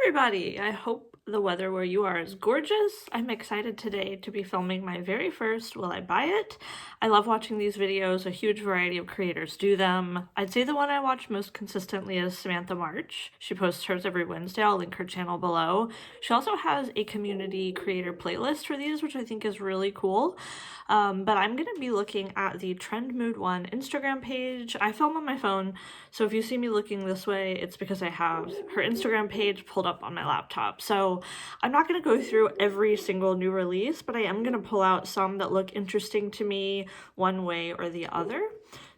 everybody! I hope the weather where you are is gorgeous. I'm excited today to be filming my very first Will I Buy It? I love watching these videos, a huge variety of creators do them. I'd say the one I watch most consistently is Samantha March. She posts hers every Wednesday, I'll link her channel below. She also has a community creator playlist for these, which I think is really cool. But I'm going to be looking at the Trend Mood 1 Instagram page. I film on my phone, so if you see me looking this way, it's because I have her Instagram page pulled up on my laptop. So I'm not going to go through every single new release, but I am going to pull out some that look interesting to me one way or the other.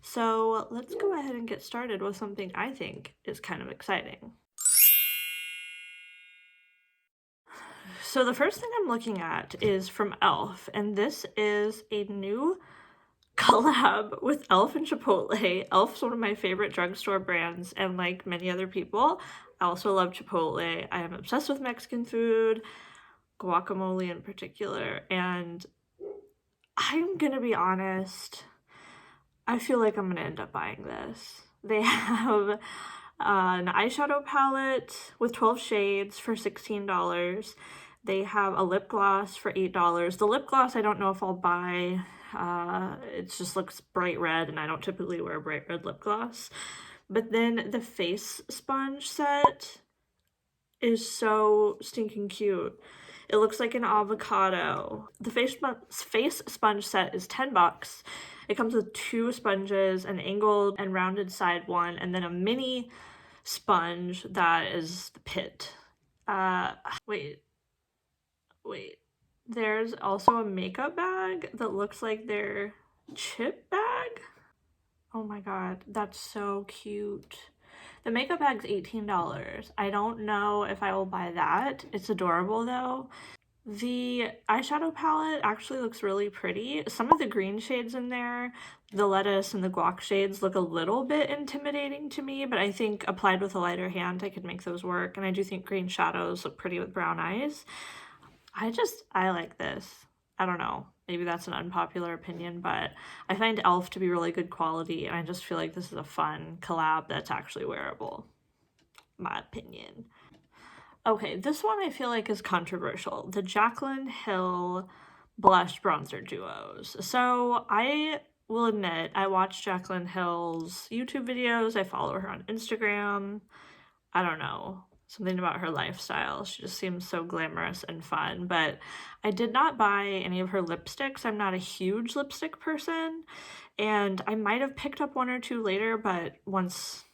So let's go ahead and get started with something I think is kind of exciting. So the first thing I'm looking at is from e.l.f. and this is a new collab with e.l.f. and Chipotle. e.l.f.'s one of my favorite drugstore brands, and like many other people, I also love Chipotle. I am obsessed with Mexican food, guacamole in particular, and I'm gonna be honest, I feel like I'm gonna end up buying this. They have an eyeshadow palette with 12 shades for $16. They have a lip gloss for $8. The lip gloss I don't know if I'll buy. It just looks bright red and I don't typically wear bright red lip gloss. But then the face sponge set is so stinking cute. It looks like an avocado. The face sponge set is $10. It comes with 2 sponges, an angled and rounded side one, and then a mini sponge that is the pit. Wait. There's also a makeup bag that looks like their chip bag. Oh my god, that's so cute. The makeup bag's $18. I don't know if I will buy that. It's adorable though. The eyeshadow palette actually looks really pretty. Some of the green shades in there, the lettuce and the guac shades, look a little bit intimidating to me, but I think applied with a lighter hand I could make those work, and I do think green shadows look pretty with brown eyes. I like this. I don't know, maybe that's an unpopular opinion, but I find e.l.f. to be really good quality, and I just feel like this is a fun collab that's actually wearable. My opinion. Okay, this one I feel like is controversial. The Jaclyn Hill blush bronzer duos. So I will admit, I watch Jaclyn Hill's YouTube videos. I follow her on Instagram. I don't know, something about her lifestyle. She just seems so glamorous and fun, but I did not buy any of her lipsticks. I'm not a huge lipstick person, and I might have picked up 1 or 2 later, but once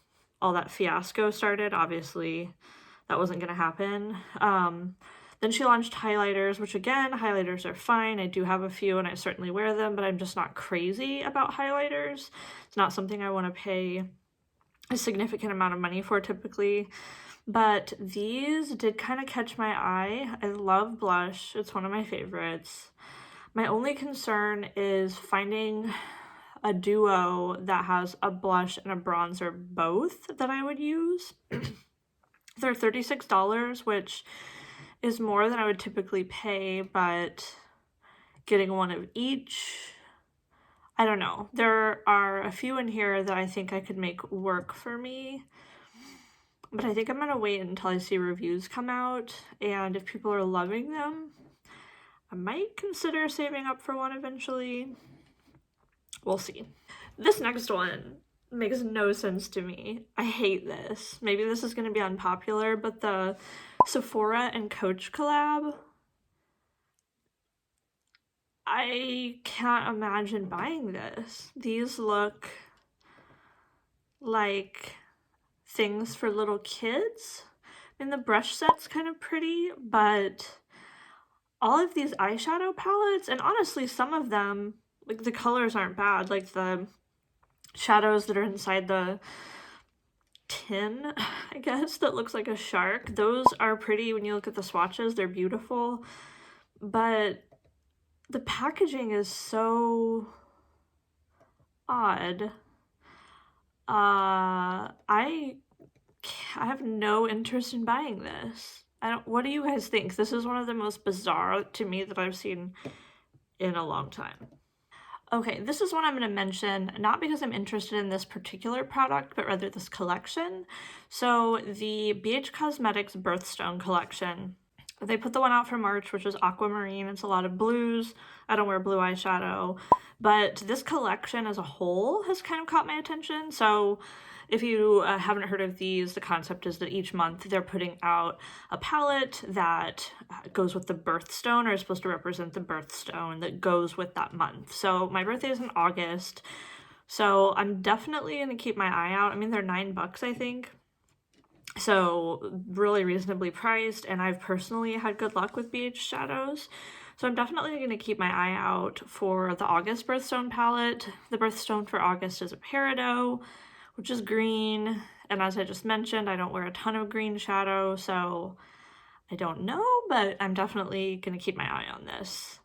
all that fiasco started, obviously that wasn't going to happen. Then she launched highlighters, which again, highlighters are fine. I do have a few and I certainly wear them, but I'm just not crazy about highlighters. It's not something I want to pay a significant amount of money for typically. But these did kind of catch my eye. I love blush. It's one of my favorites. My only concern is finding a duo that has a blush and a bronzer both that I would use. They're $36, which is more than I would typically pay, but getting one of each, I don't know. There are a few in here that I think I could make work for me, but I think I'm gonna wait until I see reviews come out, and if people are loving them, I might consider saving up for one eventually. We'll see. This next one makes no sense to me. I hate this. Maybe this is gonna be unpopular, but the Sephora and Coach collab, I can't imagine buying this. These look like things for little kids. I mean, the brush set's kind of pretty, but all of these eyeshadow palettes, and honestly some of them, like the colors aren't bad, like the shadows that are inside the tin, I guess, that looks like a shark, those are pretty when you look at the swatches. They're beautiful, but the packaging is so odd. I have no interest in buying this. What do you guys think? This is one of the most bizarre to me that I've seen in a long time. Okay, this is one I'm going to mention, not because I'm interested in this particular product, but rather this collection. So the BH Cosmetics Birthstone collection, they put the one out for March, which is aquamarine. It's a lot of blues. I don't wear blue eyeshadow, but this collection as a whole has kind of caught my attention. So if you haven't heard of these, the concept is that each month they're putting out a palette that goes with the birthstone, or is supposed to represent the birthstone that goes with that month. So my birthday is in August, so I'm definitely going to keep my eye out. I mean, they're $9, I think. So really reasonably priced, and I've personally had good luck with BH shadows. So I'm definitely going to keep my eye out for the August Birthstone palette. The Birthstone for August is a Peridot, which is green, and as I just mentioned, I don't wear a ton of green shadow, so I don't know, but I'm definitely going to keep my eye on this.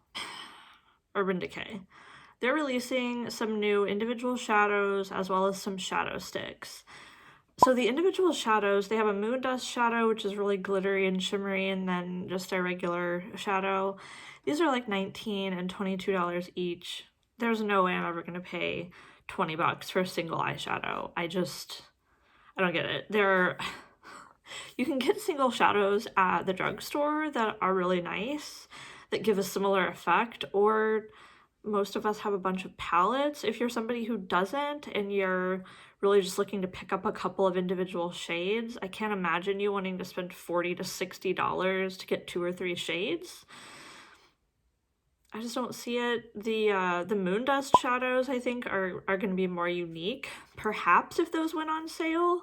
Urban Decay. They're releasing some new individual shadows as well as some shadow sticks. So the individual shadows, they have a Moon Dust shadow, which is really glittery and shimmery, and then just a regular shadow. These are like $19 and $22 each. There's no way I'm ever going to pay $20 for a single eyeshadow. I don't get it. You can get single shadows at the drugstore that are really nice, that give a similar effect, or most of us have a bunch of palettes. If you're somebody who doesn't and you're really just looking to pick up a couple of individual shades, I can't imagine you wanting to spend $40 to $60 to get 2 or 3 shades. I just don't see it. The Moon Dust shadows, I think, are going to be more unique. Perhaps if those went on sale,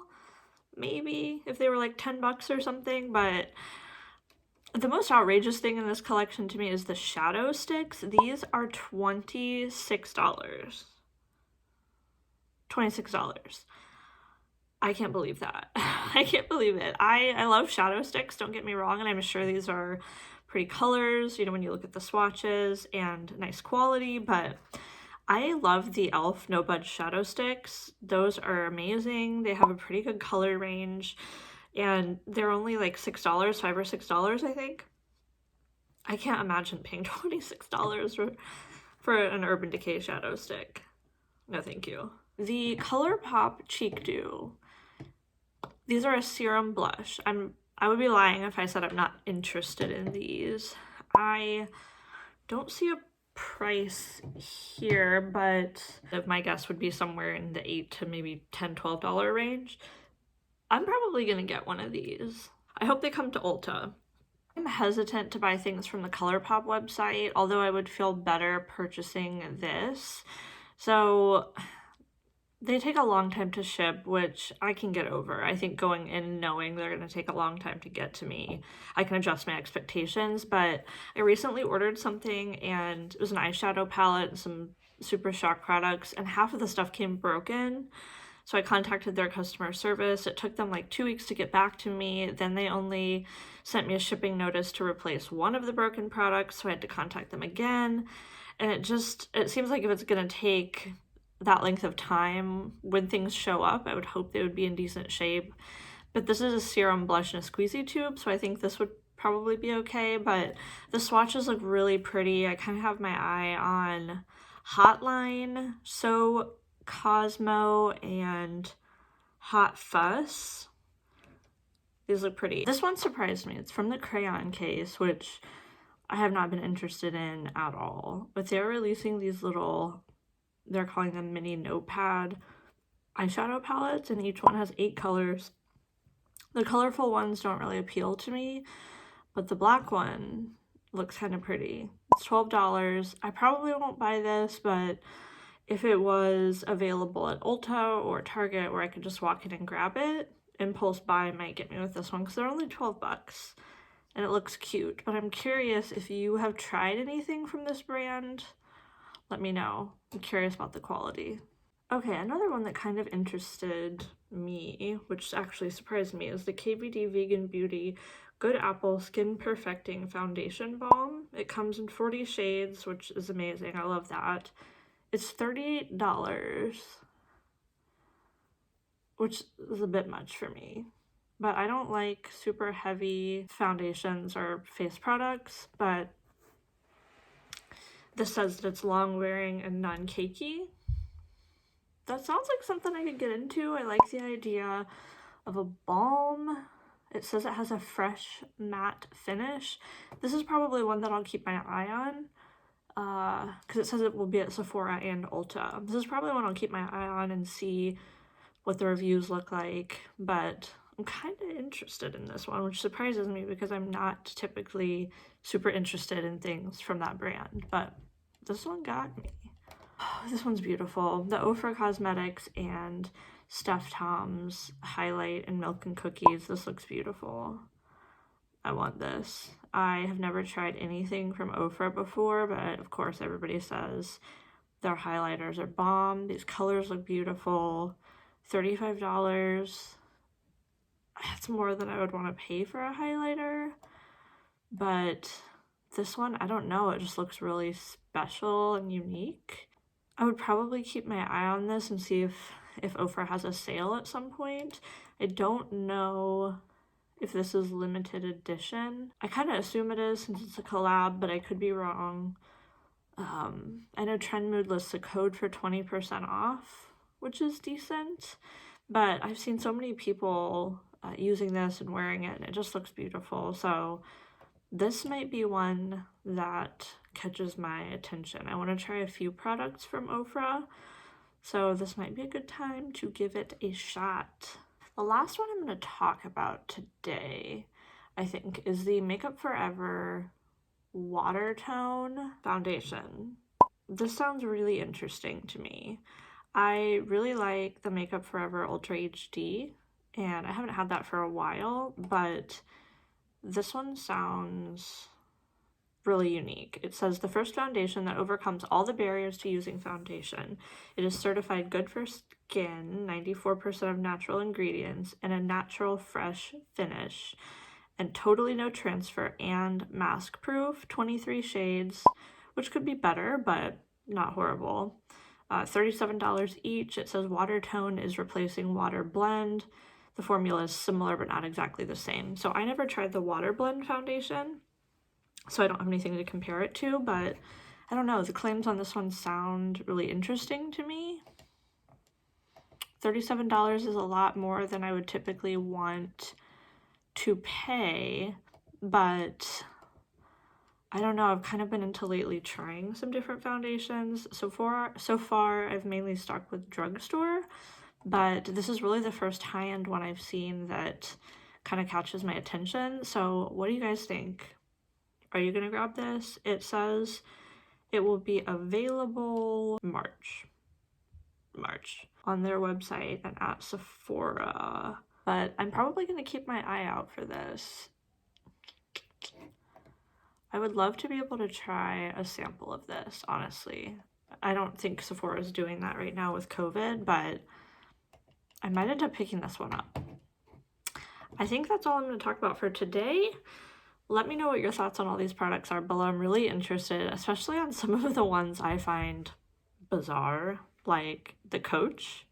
maybe if they were like $10 or something, but the most outrageous thing in this collection to me is the shadow sticks. These are $26. $26. I can't believe that. I can't believe it. I love shadow sticks, don't get me wrong, and I'm sure these are pretty colors, you know, when you look at the swatches, and nice quality, but I love the e.l.f. No Budge shadow sticks. Those are amazing. They have a pretty good color range, and they're only like $6, $5 or $6, I think. I can't imagine paying $26 for an Urban Decay shadow stick. No, thank you. The ColourPop Cheek Dew. These are a serum blush. I would be lying if I said I'm not interested in these. I don't see a price here, but my guess would be somewhere in the $8 to maybe $10, $12 range. I'm probably gonna get one of these. I hope they come to Ulta. I'm hesitant to buy things from the ColourPop website, although I would feel better purchasing this. So they take a long time to ship, which I can get over. I think going in knowing they're going to take a long time to get to me, I can adjust my expectations, but I recently ordered something, and it was an eyeshadow palette and some Super Shock products, and half of the stuff came broken. So I contacted their customer service. It took them like 2 weeks to get back to me. Then they only sent me a shipping notice to replace one of the broken products, so I had to contact them again. And it seems like if it's going to take that length of time when things show up, I would hope they would be in decent shape. But this is a serum blush in a squeezy tube, so I think this would probably be okay, but the swatches look really pretty. I kind of have my eye on Hotline, So Cosmo, and Hot Fuss. These look pretty. This one surprised me. It's from the crayon case, which I have not been interested in at all. But they're releasing these little, they're calling them mini Notepad eyeshadow palettes, and each one has 8 colors. The colorful ones don't really appeal to me, but the black one looks kind of pretty. It's $12. I probably won't buy this, but if it was available at Ulta or Target where I could just walk in and grab it, impulse buy might get me with this one because they're only $12 and it looks cute. But I'm curious if you have tried anything from this brand. Let me know. I'm curious about the quality. Okay, another one that kind of interested me, which actually surprised me, is the KVD Vegan Beauty Good Apple Skin Perfecting Foundation Balm. It comes in 40 shades, which is amazing. I love that. It's $38, which is a bit much for me. But I don't like super heavy foundations or face products, but This says that it's long wearing and non-cakey. That sounds like something I could get into. I like the idea of a balm. It says it has a fresh matte finish. This is probably one that I'll keep my eye on because it says it will be at Sephora and Ulta. This is probably one I'll keep my eye on and see what the reviews look like, but I'm kind of interested in this one, which surprises me because I'm not typically super interested in things from that brand, but this one got me. Oh, this one's beautiful. The Ofra Cosmetics and Steph Tom's highlight in Milk and Cookies. This looks beautiful. I want this. I have never tried anything from Ofra before, but of course everybody says their highlighters are bomb. These colors look beautiful. $35. That's more than I would want to pay for a highlighter, but this one, I don't know, it just looks really special and unique. I would probably keep my eye on this and see if Ofra has a sale at some point. I don't know if this is limited edition. I kind of assume it is since it's a collab, but I could be wrong. I know Trend Mood lists a code for 20% off, which is decent, but I've seen so many people using this and wearing it, and it just looks beautiful. So this might be one that catches my attention. I want to try a few products from Ofra, so this might be a good time to give it a shot. The last one I'm going to talk about today, I think, is the Makeup Forever Water Tone Foundation. This sounds really interesting to me. I really like the Makeup Forever Ultra HD, and I haven't had that for a while, but this one sounds really unique. It says the first foundation that overcomes all the barriers to using foundation. It is certified good for skin, 94% of natural ingredients, and a natural fresh finish, and totally no transfer and mask proof, 23 shades, which could be better, but not horrible. $37 each. It says water tone is replacing water blend. The formula is similar but not exactly the same. So I never tried the water blend foundation, so I don't have anything to compare it to, but I don't know, the claims on this one sound really interesting to me. $37 is a lot more than I would typically want to pay, but I don't know, I've kind of been into lately trying some different foundations. So far I've mainly stuck with drugstore, but this is really the first high-end one I've seen that kind of catches my attention. So what do you guys think? Are you gonna grab this? It says it will be available March on their website and at Sephora, but I'm probably gonna keep my eye out for this. I would love to be able to try a sample of this, honestly. I don't think Sephora is doing that right now with COVID, but I might end up picking this one up. I think that's all I'm going to talk about for today. Let me know what your thoughts on all these products are below. I'm really interested, especially on some of the ones I find bizarre, like the Coach.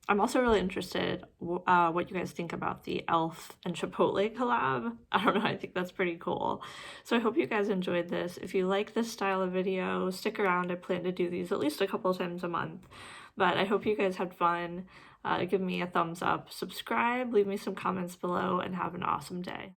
I'm also really interested what you guys think about the e.l.f. and Chipotle collab. I don't know, I think that's pretty cool. So I hope you guys enjoyed this. If you like this style of video, stick around. I plan to do these at least a couple times a month. But I hope you guys had fun. Give me a thumbs up, subscribe, leave me some comments below, and have an awesome day.